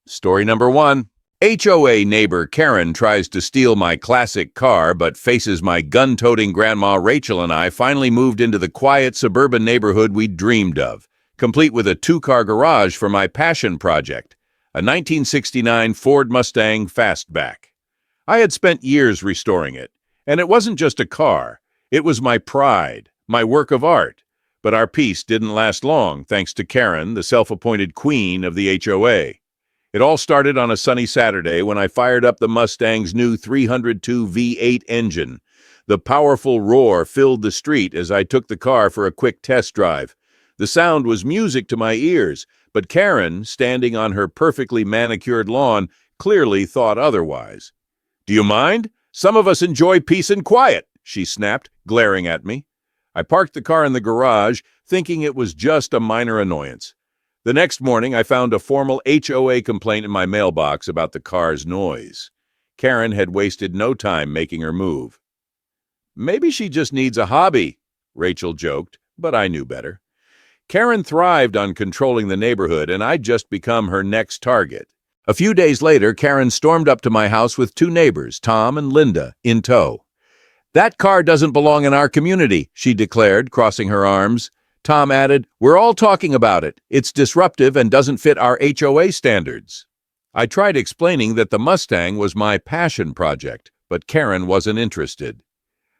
Story number 1. HOA neighbor Karen tries to steal my classic car but faces my gun-toting grandma Rachel, and I finally moved into the quiet suburban neighborhood we dreamed of, complete with a 2-car garage for my passion project, a 1969 Ford Mustang Fastback. I had spent years restoring it, and it wasn't just a car. It was my pride, my work of art. But our peace didn't last long, thanks to Karen, the self-appointed queen of the HOA. It all started on a sunny Saturday when I fired up the Mustang's new 302 V8 engine. The powerful roar filled the street as I took the car for a quick test drive. The sound was music to my ears, but Karen, standing on her perfectly manicured lawn, clearly thought otherwise. "Do you mind? Some of us enjoy peace and quiet," she snapped, glaring at me. I parked the car in the garage, thinking it was just a minor annoyance. The next morning, I found a formal HOA complaint in my mailbox about the car's noise. Karen had wasted no time making her move. "Maybe she just needs a hobby," Rachel joked, but I knew better. Karen thrived on controlling the neighborhood, and I'd just become her next target. A few days later, Karen stormed up to my house with 2 neighbors, Tom and Linda, in tow. "That car doesn't belong in our community," she declared, crossing her arms. Tom added, "We're all talking about it. It's disruptive and doesn't fit our HOA standards." I tried explaining that the Mustang was my passion project, but Karen wasn't interested.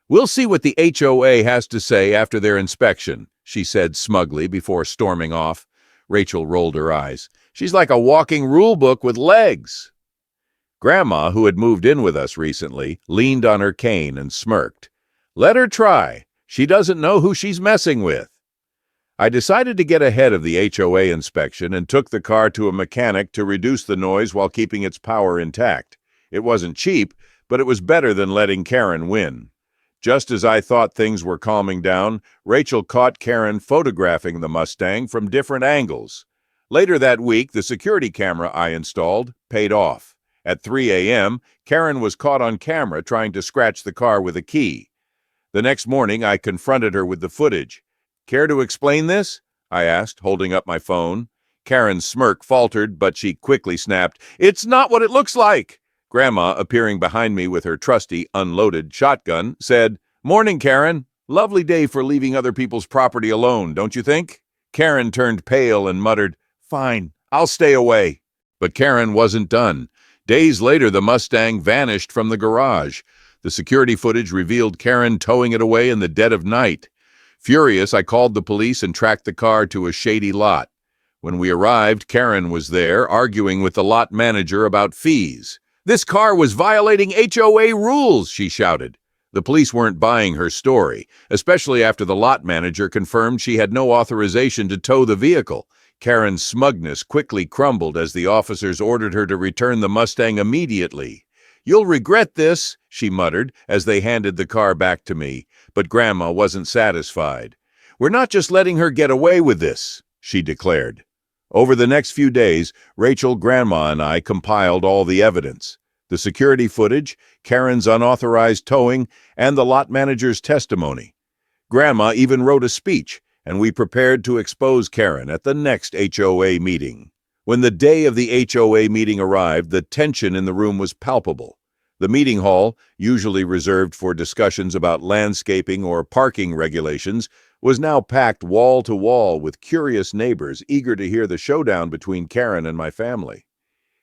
"We'll see what the HOA has to say after their inspection," she said smugly before storming off. Rachel rolled her eyes. "She's like a walking rule book with legs." Grandma, who had moved in with us recently, leaned on her cane and smirked. "Let her try. She doesn't know who she's messing with." I decided to get ahead of the HOA inspection and took the car to a mechanic to reduce the noise while keeping its power intact. It wasn't cheap, but it was better than letting Karen win. Just as I thought things were calming down, Rachel caught Karen photographing the Mustang from different angles. Later that week, the security camera I installed paid off. At 3 a.m., Karen was caught on camera trying to scratch the car with a key. The next morning, I confronted her with the footage. "Care to explain this?" I asked, holding up my phone. Karen's smirk faltered, but she quickly snapped, "It's not what it looks like." Grandma, appearing behind me with her trusty, unloaded shotgun, said, "Morning, Karen. Lovely day for leaving other people's property alone, don't you think?" Karen turned pale and muttered, "Fine, I'll stay away." But Karen wasn't done. Days later, the Mustang vanished from the garage. The security footage revealed Karen towing it away in the dead of night. Furious, I called the police and tracked the car to a shady lot. When we arrived, Karen was there, arguing with the lot manager about fees. "This car was violating HOA rules," she shouted. The police weren't buying her story, especially after the lot manager confirmed she had no authorization to tow the vehicle. Karen's smugness quickly crumbled as the officers ordered her to return the Mustang immediately. "You'll regret this," she muttered as they handed the car back to me. But Grandma wasn't satisfied. "We're not just letting her get away with this," she declared. Over the next few days, Rachel, Grandma, and I compiled all the evidence. The security footage, Karen's unauthorized towing, and the lot manager's testimony. Grandma even wrote a speech, and we prepared to expose Karen at the next HOA meeting. When the day of the HOA meeting arrived, the tension in the room was palpable. The meeting hall, usually reserved for discussions about landscaping or parking regulations, was now packed wall to wall with curious neighbors eager to hear the showdown between Karen and my family.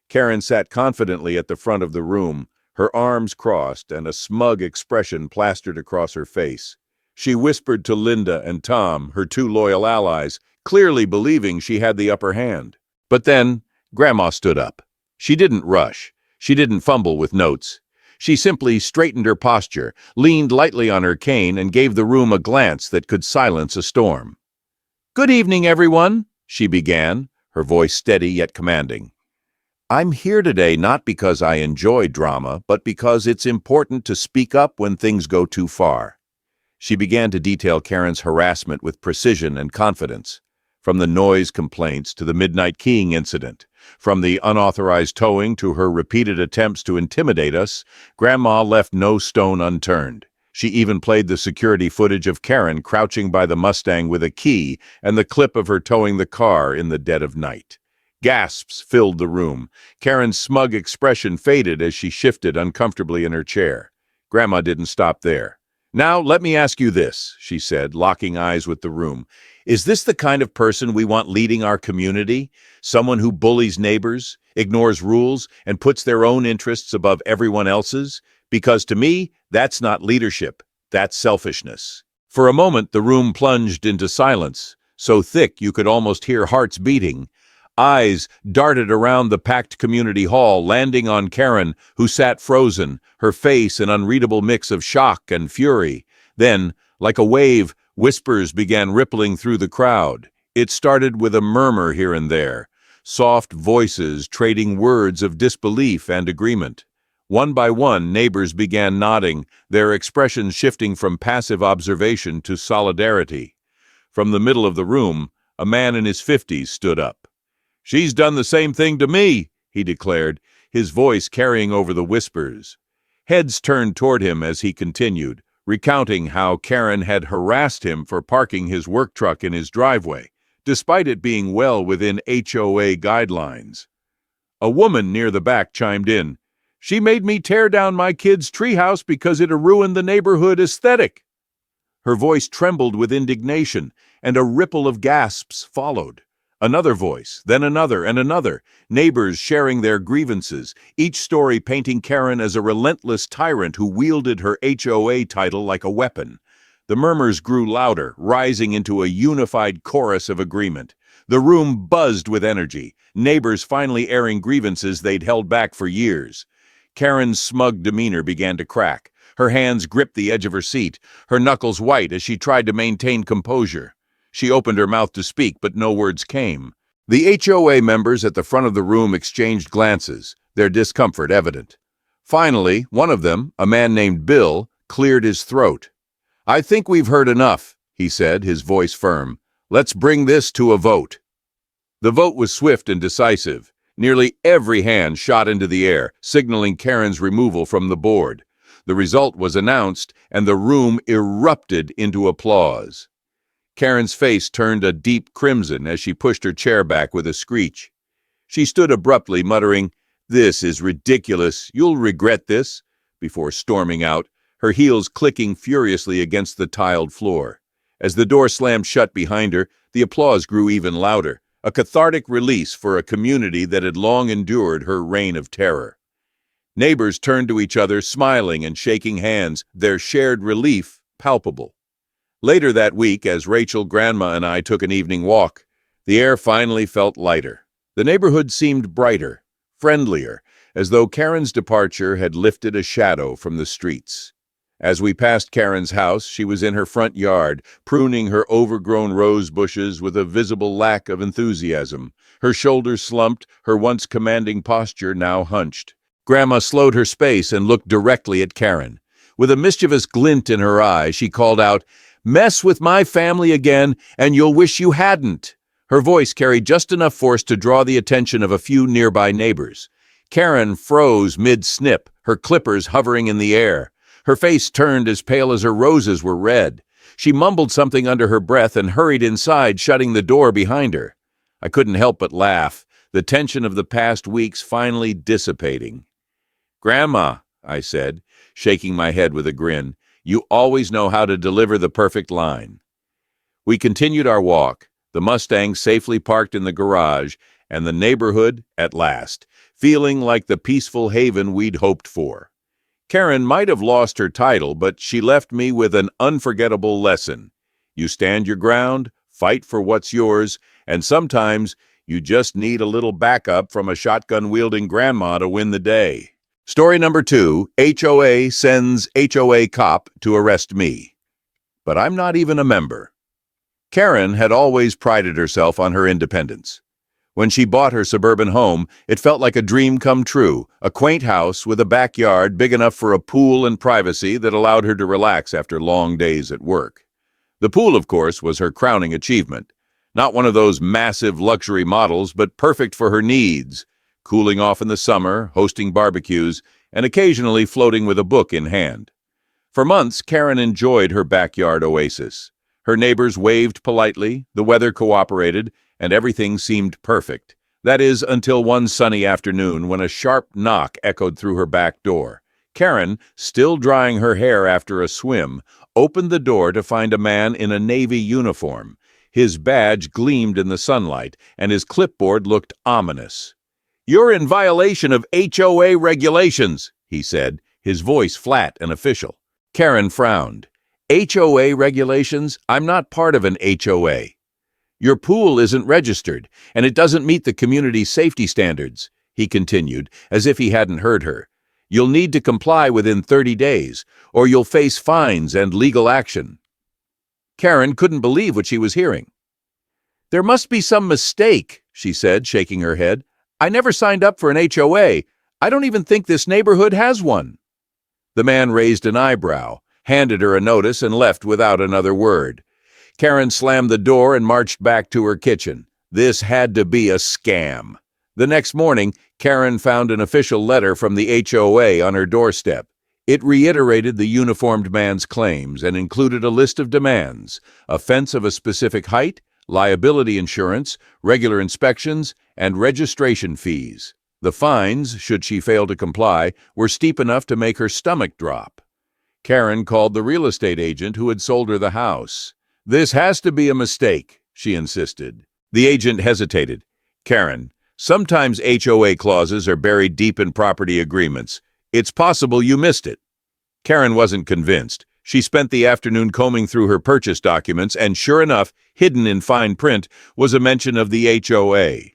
Karen sat confidently at the front of the room, her arms crossed and a smug expression plastered across her face. She whispered to Linda and Tom, her 2 loyal allies, clearly believing she had the upper hand. But then, Grandma stood up. She didn't rush. She didn't fumble with notes. She simply straightened her posture, leaned lightly on her cane, and gave the room a glance that could silence a storm. "Good evening, everyone," she began, her voice steady yet commanding. "I'm here today not because I enjoy drama, but because it's important to speak up when things go too far." She began to detail Karen's harassment with precision and confidence. From the noise complaints to the midnight keying incident, from the unauthorized towing to her repeated attempts to intimidate us, Grandma left no stone unturned. She even played the security footage of Karen crouching by the Mustang with a key and the clip of her towing the car in the dead of night. Gasps filled the room. Karen's smug expression faded as she shifted uncomfortably in her chair. Grandma didn't stop there. "Now, let me ask you this," she said, locking eyes with the room. "Is this the kind of person we want leading our community? Someone who bullies neighbors, ignores rules, and puts their own interests above everyone else's? Because to me, that's not leadership. That's selfishness." For a moment, the room plunged into silence, so thick you could almost hear hearts beating. Eyes darted around the packed community hall, landing on Karen, who sat frozen, her face an unreadable mix of shock and fury. Then, like a wave, whispers began rippling through the crowd. It started with a murmur here and there, soft voices trading words of disbelief and agreement. One by one, neighbors began nodding, their expressions shifting from passive observation to solidarity. From the middle of the room, a man in his 50s stood up. "She's done the same thing to me," he declared, his voice carrying over the whispers. Heads turned toward him as he continued, recounting how Karen had harassed him for parking his work truck in his driveway, despite it being well within HOA guidelines. A woman near the back chimed in. "She made me tear down my kid's treehouse because it ruined the neighborhood aesthetic." Her voice trembled with indignation, and a ripple of gasps followed. Another voice, then another and another, neighbors sharing their grievances, each story painting Karen as a relentless tyrant who wielded her HOA title like a weapon. The murmurs grew louder, rising into a unified chorus of agreement. The room buzzed with energy, neighbors finally airing grievances they'd held back for years. Karen's smug demeanor began to crack. Her hands gripped the edge of her seat, her knuckles white as she tried to maintain composure. She opened her mouth to speak, but no words came. The HOA members at the front of the room exchanged glances, their discomfort evident. Finally, one of them, a man named Bill, cleared his throat. "I think we've heard enough," he said, his voice firm. "Let's bring this to a vote." The vote was swift and decisive. Nearly every hand shot into the air, signaling Karen's removal from the board. The result was announced, and the room erupted into applause. Karen's face turned a deep crimson as she pushed her chair back with a screech. She stood abruptly, muttering, "This is ridiculous. You'll regret this," before storming out, her heels clicking furiously against the tiled floor. As the door slammed shut behind her, the applause grew even louder, a cathartic release for a community that had long endured her reign of terror. Neighbors turned to each other, smiling and shaking hands, their shared relief palpable. Later that week, as Rachel, Grandma, and I took an evening walk, the air finally felt lighter. The neighborhood seemed brighter, friendlier, as though Karen's departure had lifted a shadow from the streets. As we passed Karen's house, she was in her front yard, pruning her overgrown rose bushes with a visible lack of enthusiasm. Her shoulders slumped, her once commanding posture now hunched. Grandma slowed her pace and looked directly at Karen. With a mischievous glint in her eye, she called out, "Mess with my family again, and you'll wish you hadn't." Her voice carried just enough force to draw the attention of a few nearby neighbors. Karen froze mid-snip, her clippers hovering in the air. Her face turned as pale as her roses were red. She mumbled something under her breath and hurried inside, shutting the door behind her. I couldn't help but laugh, the tension of the past weeks finally dissipating. "Grandma," I said, shaking my head with a grin, "you always know how to deliver the perfect line." We continued our walk, the Mustang safely parked in the garage, and the neighborhood, at last, feeling like the peaceful haven we'd hoped for. Karen might have lost her title, but she left me with an unforgettable lesson. You stand your ground, fight for what's yours, and sometimes you just need a little backup from a shotgun-wielding grandma to win the day. Story number 2, HOA sends HOA cop to arrest me. But I'm not even a member. Karen had always prided herself on her independence. When she bought her suburban home, it felt like a dream come true, a quaint house with a backyard big enough for a pool and privacy that allowed her to relax after long days at work. The pool, of course, was her crowning achievement. Not one of those massive luxury models, but perfect for her needs, cooling off in the summer, hosting barbecues, and occasionally floating with a book in hand. For months, Karen enjoyed her backyard oasis. Her neighbors waved politely, the weather cooperated, and everything seemed perfect, That is, until one sunny afternoon when a sharp knock echoed through her back door. Karen, still drying her hair after a swim, opened the door to find a man in a Navy uniform. His badge gleamed in the sunlight, and his clipboard looked ominous. "You're in violation of HOA regulations," he said, his voice flat and official. Karen frowned. "HOA regulations? I'm not part of an HOA. Your pool isn't registered, and it doesn't meet the community safety standards," he continued, as if he hadn't heard her. "You'll need to comply within 30 days, or you'll face fines and legal action." Karen couldn't believe what she was hearing. "There must be some mistake," she said, shaking her head. "I never signed up for an HOA. I don't even think this neighborhood has one." The man raised an eyebrow, handed her a notice, and left without another word. Karen slammed the door and marched back to her kitchen. This had to be a scam. The next morning, Karen found an official letter from the HOA on her doorstep. It reiterated the uniformed man's claims and included a list of demands: a fence of a specific height, liability insurance, regular inspections, and registration fees. The fines, should she fail to comply, were steep enough to make her stomach drop. Karen called the real estate agent who had sold her the house. "This has to be a mistake," she insisted. The agent hesitated. "Karen, sometimes HOA clauses are buried deep in property agreements. It's possible you missed it." Karen wasn't convinced. She spent the afternoon combing through her purchase documents, and sure enough, hidden in fine print, was a mention of the HOA.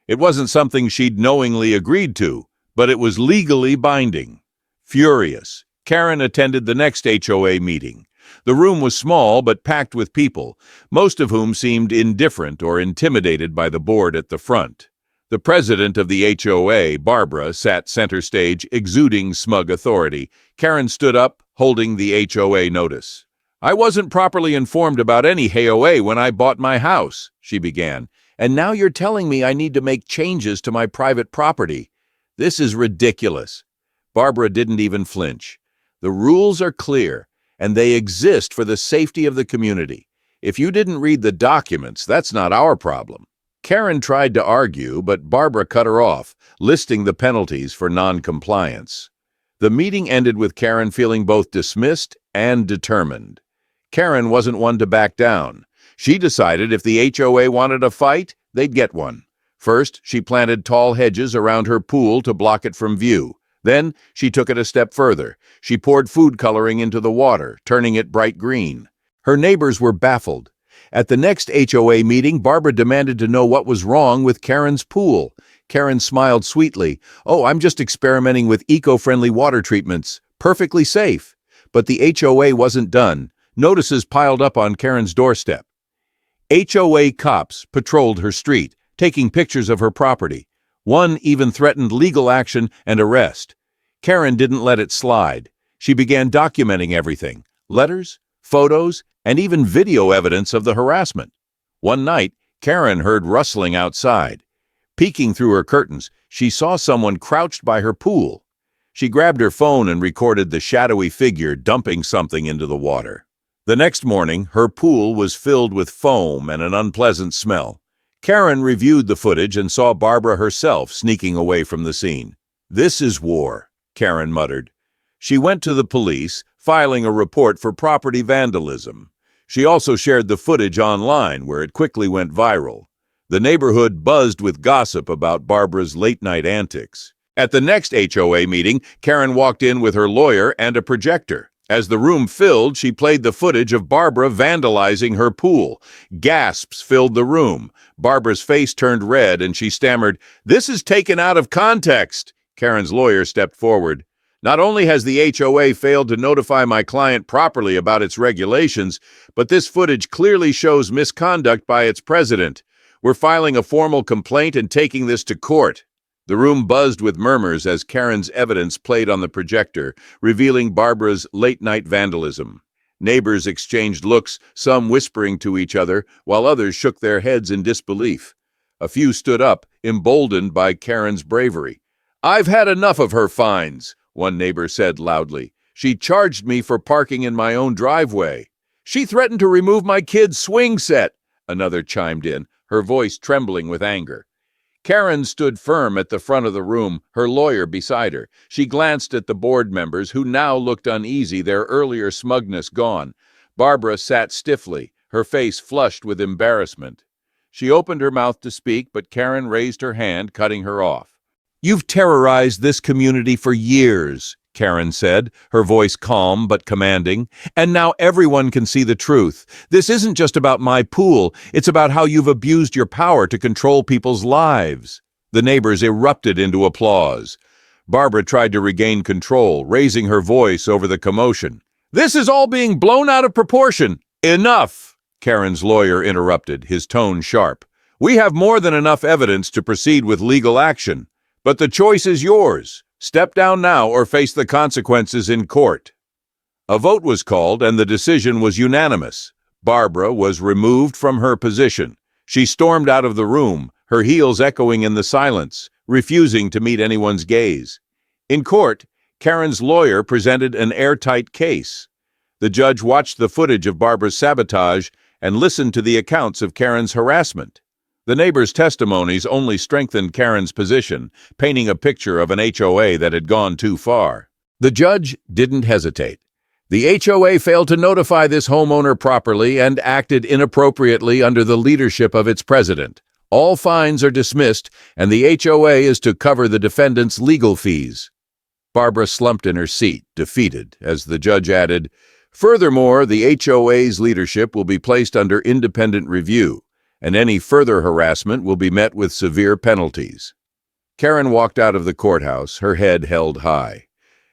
It wasn't something she'd knowingly agreed to, but it was legally binding. Furious, Karen attended the next HOA meeting. The room was small but packed with people, most of whom seemed indifferent or intimidated by the board at the front. The president of the HOA, Barbara, sat center stage, exuding smug authority. Karen stood up, holding the HOA notice. "I wasn't properly informed about any HOA when I bought my house," she began, "and now you're telling me I need to make changes to my private property. This is ridiculous." Barbara didn't even flinch. "The rules are clear, and they exist for the safety of the community. If you didn't read the documents, that's not our problem." Karen tried to argue, but Barbara cut her off, listing the penalties for non-compliance. The meeting ended with Karen feeling both dismissed and determined. Karen wasn't one to back down. She decided if the HOA wanted a fight, they'd get one. First, she planted tall hedges around her pool to block it from view. Then, she took it a step further. She poured food coloring into the water, turning it bright green. Her neighbors were baffled. At the next HOA meeting, Barbara demanded to know what was wrong with Karen's pool. Karen smiled sweetly. "Oh, I'm just experimenting with eco-friendly water treatments. Perfectly safe." But the HOA wasn't done. Notices piled up on Karen's doorstep. HOA cops patrolled her street, taking pictures of her property. One even threatened legal action and arrest. Karen didn't let it slide. She began documenting everything: letters, photos, and even video evidence of the harassment. One night, Karen heard rustling outside. Peeking through her curtains, she saw someone crouched by her pool. She grabbed her phone and recorded the shadowy figure dumping something into the water. The next morning, her pool was filled with foam and an unpleasant smell. Karen reviewed the footage and saw Barbara herself sneaking away from the scene. "This is war," Karen muttered. She went to the police, filing a report for property vandalism. She also shared the footage online, where it quickly went viral. The neighborhood buzzed with gossip about Barbara's late-night antics. At the next HOA meeting, Karen walked in with her lawyer and a projector. As the room filled, she played the footage of Barbara vandalizing her pool. Gasps filled the room. Barbara's face turned red and she stammered, "This is taken out of context." Karen's lawyer stepped forward. "Not only has the HOA failed to notify my client properly about its regulations, but this footage clearly shows misconduct by its president. We're filing a formal complaint and taking this to court." The room buzzed with murmurs as Karen's evidence played on the projector, revealing Barbara's late-night vandalism. Neighbors exchanged looks, some whispering to each other, while others shook their heads in disbelief. A few stood up, emboldened by Karen's bravery. "I've had enough of her fines," one neighbor said loudly. "She charged me for parking in my own driveway. She threatened to remove my kid's swing set," another chimed in, her voice trembling with anger. Karen stood firm at the front of the room, her lawyer beside her. She glanced at the board members, who now looked uneasy, their earlier smugness gone. Barbara sat stiffly, her face flushed with embarrassment. She opened her mouth to speak, but Karen raised her hand, cutting her off. "You've terrorized this community for years," Karen said, her voice calm but commanding. "And now everyone can see the truth. This isn't just about my pool, it's about how you've abused your power to control people's lives." The neighbors erupted into applause. Barbara tried to regain control, raising her voice over the commotion. "This is all being blown out of proportion." "Enough!" Karen's lawyer interrupted, his tone sharp. "We have more than enough evidence to proceed with legal action. But the choice is yours. Step down now or face the consequences in court." A vote was called and the decision was unanimous. Barbara was removed from her position. She stormed out of the room, her heels echoing in the silence, refusing to meet anyone's gaze. In court, Karen's lawyer presented an airtight case. The judge watched the footage of Barbara's sabotage and listened to the accounts of Karen's harassment. The neighbors' testimonies only strengthened Karen's position, painting a picture of an HOA that had gone too far. The judge didn't hesitate. The HOA failed to notify this homeowner properly and acted inappropriately under the leadership of its president. All fines are dismissed, and the HOA is to cover the defendant's legal fees. Barbara slumped in her seat, defeated, as the judge added, "Furthermore, the HOA's leadership will be placed under independent review, and any further harassment will be met with severe penalties." Karen walked out of the courthouse, her head held high.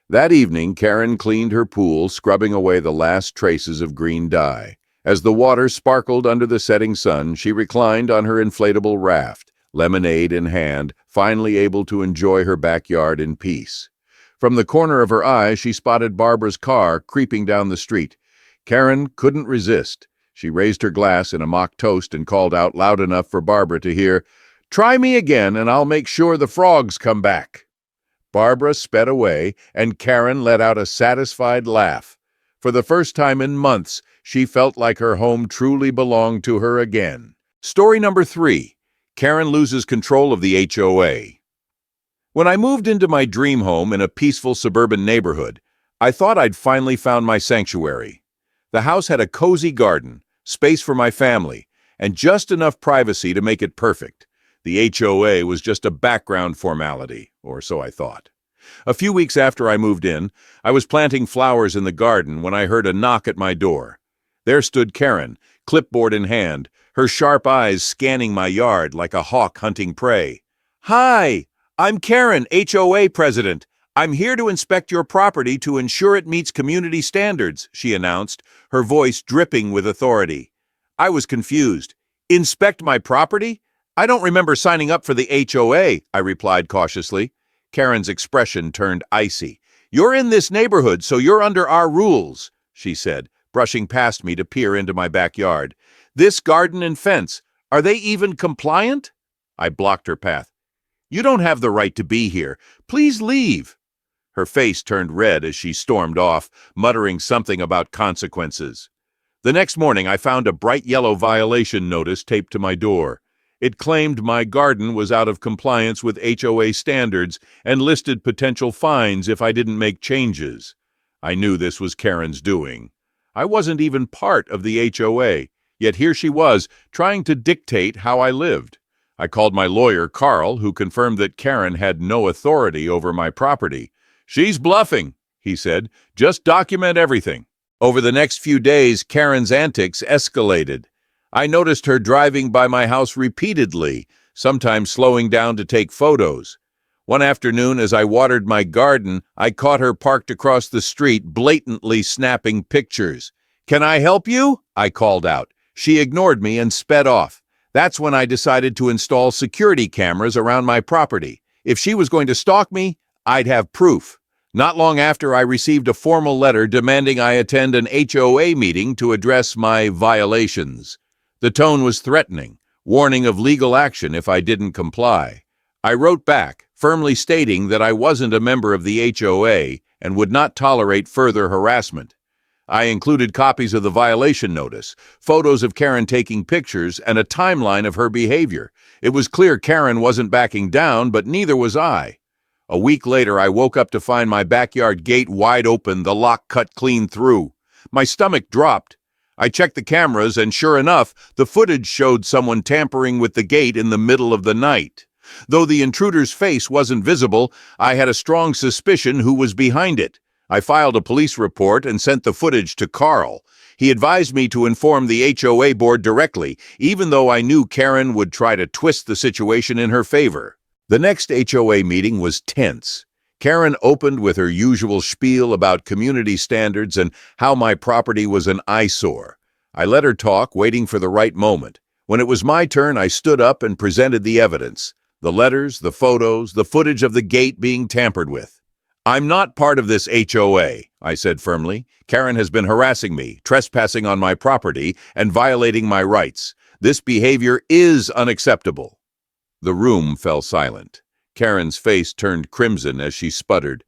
That evening, Karen cleaned her pool, scrubbing away the last traces of green dye. As the water sparkled under the setting sun, she reclined on her inflatable raft, lemonade in hand, finally able to enjoy her backyard in peace. From the corner of her eye, she spotted Barbara's car creeping down the street. Karen couldn't resist. She raised her glass in a mock toast and called out loud enough for Barbara to hear, "Try me again and I'll make sure the frogs come back." Barbara sped away and Karen let out a satisfied laugh. For the first time in months, she felt like her home truly belonged to her again. Story number 3. Karen loses control of the HOA. When I moved into my dream home in a peaceful suburban neighborhood, I thought I'd finally found my sanctuary. The house had a cozy garden, space for my family, and just enough privacy to make it perfect. The HOA was just a background formality, or so I thought. A few weeks after I moved in, I was planting flowers in the garden when I heard a knock at my door. There stood Karen, clipboard in hand, her sharp eyes scanning my yard like a hawk hunting prey. "Hi, I'm Karen, HOA president. I'm here to inspect your property to ensure it meets community standards," she announced, her voice dripping with authority. I was confused. "Inspect my property? I don't remember signing up for the HOA," I replied cautiously. Karen's expression turned icy. "You're in this neighborhood, so you're under our rules," she said, brushing past me to peer into my backyard. "This garden and fence, are they even compliant?" I blocked her path. "You don't have the right to be here. Please leave." Her face turned red as she stormed off, muttering something about consequences. The next morning, I found a bright yellow violation notice taped to my door. It claimed my garden was out of compliance with HOA standards and listed potential fines if I didn't make changes. I knew this was Karen's doing. I wasn't even part of the HOA, yet here she was, trying to dictate how I lived. I called my lawyer, Carl, who confirmed that Karen had no authority over my property. "She's bluffing," he said. "Just document everything." Over the next few days, Karen's antics escalated. I noticed her driving by my house repeatedly, sometimes slowing down to take photos. One afternoon, as I watered my garden, I caught her parked across the street, blatantly snapping pictures. "Can I help you?" I called out. She ignored me and sped off. That's when I decided to install security cameras around my property. If she was going to stalk me, I'd have proof. Not long after, I received a formal letter demanding I attend an HOA meeting to address my violations. The tone was threatening, warning of legal action if I didn't comply. I wrote back, firmly stating that I wasn't a member of the HOA and would not tolerate further harassment. I included copies of the violation notice, photos of Karen taking pictures, and a timeline of her behavior. It was clear Karen wasn't backing down, but neither was I. A week later, I woke up to find my backyard gate wide open, the lock cut clean through. My stomach dropped. I checked the cameras, and sure enough, the footage showed someone tampering with the gate in the middle of the night. Though the intruder's face wasn't visible, I had a strong suspicion who was behind it. I filed a police report and sent the footage to Carl. He advised me to inform the HOA board directly, even though I knew Karen would try to twist the situation in her favor. The next HOA meeting was tense. Karen opened with her usual spiel about community standards and how my property was an eyesore. I let her talk, waiting for the right moment. When it was my turn, I stood up and presented the evidence. The letters, the photos, the footage of the gate being tampered with. "I'm not part of this HOA," I said firmly. "Karen has been harassing me, trespassing on my property, and violating my rights. This behavior is unacceptable." The room fell silent. Karen's face turned crimson as she sputtered.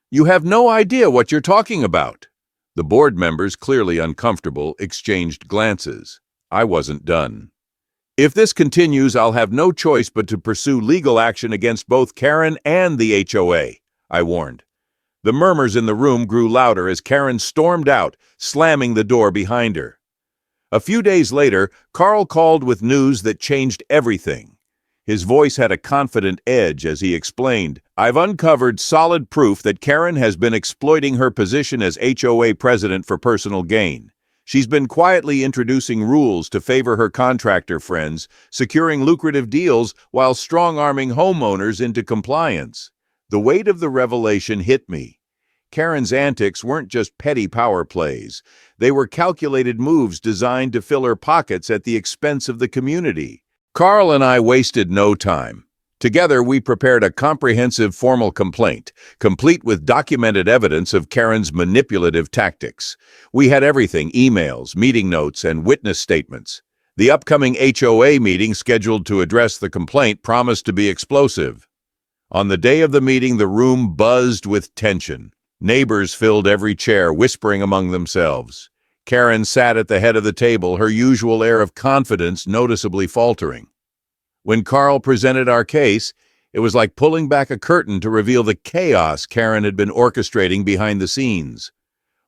"You have no idea what you're talking about." The board members, clearly uncomfortable, exchanged glances. I wasn't done. "If this continues, I'll have no choice but to pursue legal action against both Karen and the HOA, I warned. The murmurs in the room grew louder as Karen stormed out, slamming the door behind her. A few days later, Carl called with news that changed everything. His voice had a confident edge as he explained, "I've uncovered solid proof that Karen has been exploiting her position as HOA president for personal gain. She's been quietly introducing rules to favor her contractor friends, securing lucrative deals while strong-arming homeowners into compliance." The weight of the revelation hit me. Karen's antics weren't just petty power plays. They were calculated moves designed to fill her pockets at the expense of the community. Carl and I wasted no time. Together, we prepared a comprehensive formal complaint, complete with documented evidence of Karen's manipulative tactics. We had everything: emails, meeting notes, and witness statements. The upcoming HOA meeting scheduled to address the complaint promised to be explosive. On the day of the meeting, the room buzzed with tension. Neighbors filled every chair, whispering among themselves. Karen sat at the head of the table, her usual air of confidence noticeably faltering. When Carl presented our case, it was like pulling back a curtain to reveal the chaos Karen had been orchestrating behind the scenes.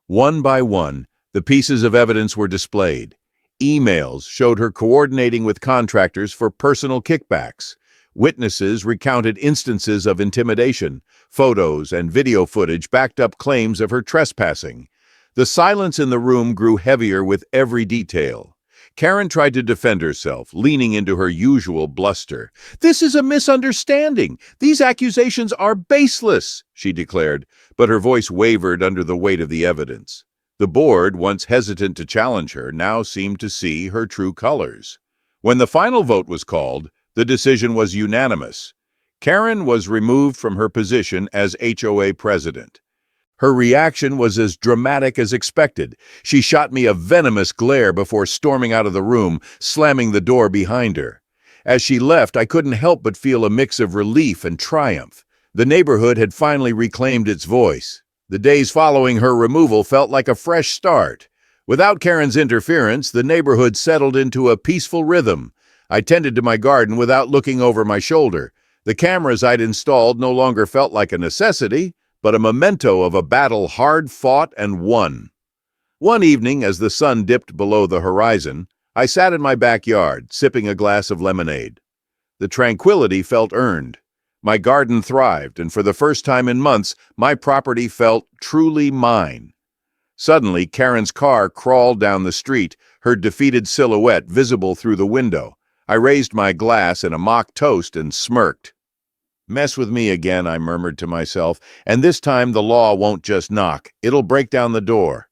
One by one, the pieces of evidence were displayed. Emails showed her coordinating with contractors for personal kickbacks. Witnesses recounted instances of intimidation. Photos and video footage backed up claims of her trespassing. The silence in the room grew heavier with every detail. Karen tried to defend herself, leaning into her usual bluster. "This is a misunderstanding. These accusations are baseless," she declared, but her voice wavered under the weight of the evidence. The board, once hesitant to challenge her, now seemed to see her true colors. When the final vote was called, the decision was unanimous. Karen was removed from her position as HOA president. Her reaction was as dramatic as expected. She shot me a venomous glare before storming out of the room, slamming the door behind her. As she left, I couldn't help but feel a mix of relief and triumph. The neighborhood had finally reclaimed its voice. The days following her removal felt like a fresh start. Without Karen's interference, the neighborhood settled into a peaceful rhythm. I tended to my garden without looking over my shoulder. The cameras I'd installed no longer felt like a necessity, but a memento of a battle hard fought and won. One evening, as the sun dipped below the horizon, I sat in my backyard, sipping a glass of lemonade. The tranquility felt earned. My garden thrived, and for the first time in months, my property felt truly mine. Suddenly, Karen's car crawled down the street, her defeated silhouette visible through the window. I raised my glass in a mock toast and smirked. "Mess with me again," I murmured to myself, "and this time the law won't just knock, it'll break down the door."